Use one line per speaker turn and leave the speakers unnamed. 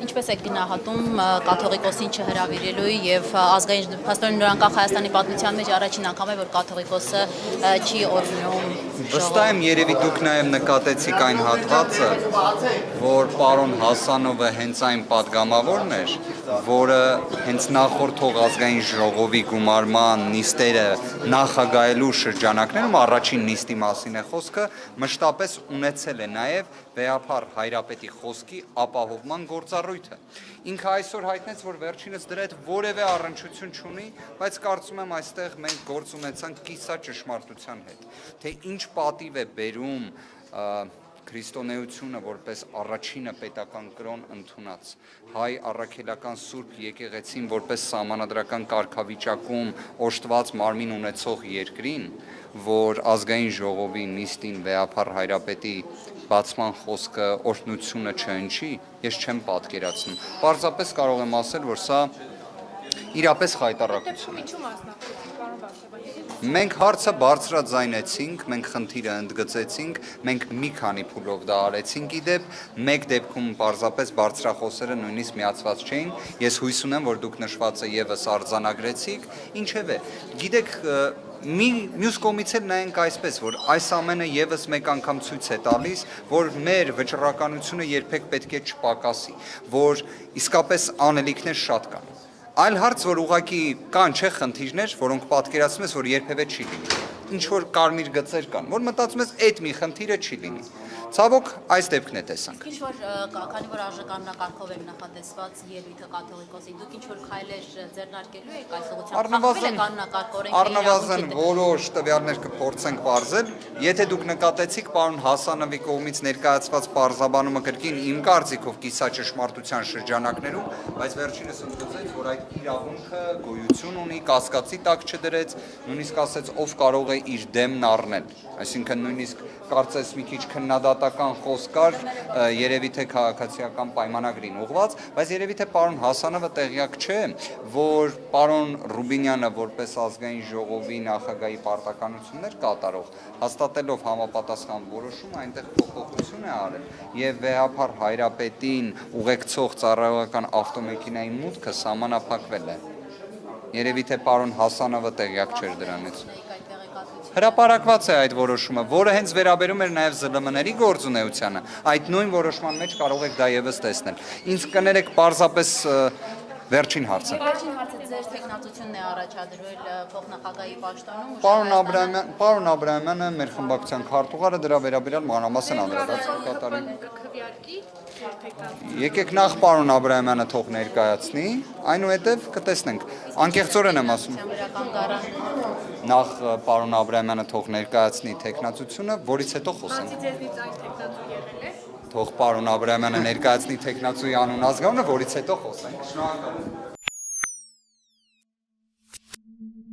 Ինչպես եք գնահատում կաթողիկոսին չհրավիրելու եւ ազգային փաստորեն նորանկախ Հայաստանի պատմության մեջ առաջին անգամ է որ կաթողիկոսը չի օրհնում
Վստահ եմ երևի դուք նաև նկատեցիք այն հատվածը, որ պարոն Հասանովը հենց այն падգամավորն էր, որը հենց նախորդող ազգային ժողովի գումարման նիստերը նախագահելու շրջանակներում առաջին նիստի մասին է խոսքը, մշտապես ունեցել է նաև վեհափառ Հայրապետի խոսքի ապահովման գործառույթը։ Ինքը այսօր հայտնեց, որ վերջինս դրա հետ որևէ առնչություն չունի, բայց կարծում եմ այստեղ մենք գործ ունեցանք կիսա ճշմարտության հետ, թե ինչ պատիվ է բերում քրիստոնեությունը որպես առաջինը պետական կրոն ընդունած հայ առաքելական սուրբ եկեղեցին որպես սահմանադրական կարգավիճակում օժտված մարմին ունեցող երկրին, որ ազգային ժողովի նիստին վեհափառ Հայրապետի բացման խոսքը օրհնությունը չհնչի, ես չեմ պատկերացնում։ Պարզապես կարող եմ ասել, որ սա իրապես խայտառակություն է։ Մենք հարցը բարձրաձայնեցինք, մենք խնդիրը ընդգծեցինք, մենք մի քանի փուլով դա արեցինք իդեպ, մեկ դեպքում պարզապես բարձրախոսերը նույնիսկ միացված չէին, ես հույս ունեմ, որ դուք նշվածը եւս արձանագրեցիք, ինչևէ, գիտեք, մյուս կողմից էլ նայենք այսպես, որ այս ամենը եւս մեկ անգամ ցույց է տալիս, որ մեր վճռականությունը երբեք պետք է չպակասի, որ իսկապես անելիքներ շատ կան։ Այլ հարց, որ ուղղակի կան չէ խնդիրներ, որոնք պատկերացնում ես, որ երբևէ չի լինի։ Ինչ որ կարմիր գծեր կան, որ մտածում ես, այդ մի խնդիրը չի լինի։ Ցավոք, այս դեպքն է տեսանք։
Ինչ որ քանի որ արժեկաննակարգով է նախատեսված ելույթը կաթողիկոսի, դուք ինչ որ քայլեր ձեռնարկելու եք այս ուղղությամբ։
Առնվազն որոշ տվյալներ կփորձենք բարձել, եթե դուք նկատեցիք պարոն Հասանովի կողմից ներկայացված պարզաբանումը կրկին իմ կարծիքով կիսա ճշմարտության շրջանակներում, բայց վերջինս ընդգծեց, որ այդ իրավունքը գոյություն ունի, կասկածի տակ չդրեց, նույնիսկ ասեց ով կարող է իր դեմն առնել, այսինքն նույնիսկ կարծես մի քիչ քննադատական խոսք կար, երևի թե քաղաքացիական պայմանագրին ուղված, բայց երևի թե պարոն Հասանովը տեղյակ չէ, որ պարոն Ռուբինյանը որպես ազգային ժողովի նախագահի պարտականություններ կատարող, հաստատելով համապատասխան որոշում այնտեղ փոփոխություն է արել եւ վեհափառ Հայրապետին ուղեկցող ծառայողական ավտոմեքենայի մուտքը սահմանափակվել է։ Երևի թե պարոն Հասանովը տեղյակ չէր դրանից։ Հրապարակված է այդ որոշումը, որը հենց վերաբերում էր նաև ԶԼՄ-ների գործունեությանը, այդ նույն որոշման մեջ կարող եք դա եւս տեսնել։ Ինձ կներեք պարզապես վերջին հարցը։
Վերջին հարցը ձեր տեխնատությունն է առաջադրվել փոխնախագահի պաշտոնում։
Պարոն Աբրահամյանը մեր խմբակցության քարտուղարը դրա վերաբերյալ մանրամասն անդրադարձ կատարի։ Եկեք նախ պարոն Աբրահամյանը թող ներկայացնի, այնուհետև կտեսնենք։ Անկեղծորեն եմ ասում։ Նախ պարոն Աբրահամյանը թող ներկայացնի տեխնատությունը, որից հետո խոսենք։ Թող պարոն Աբրահամյանը ներկայացնի տեխնացուի անուն ազգանունը, որից հետո խոսենք։ Շնորհակալ եմ։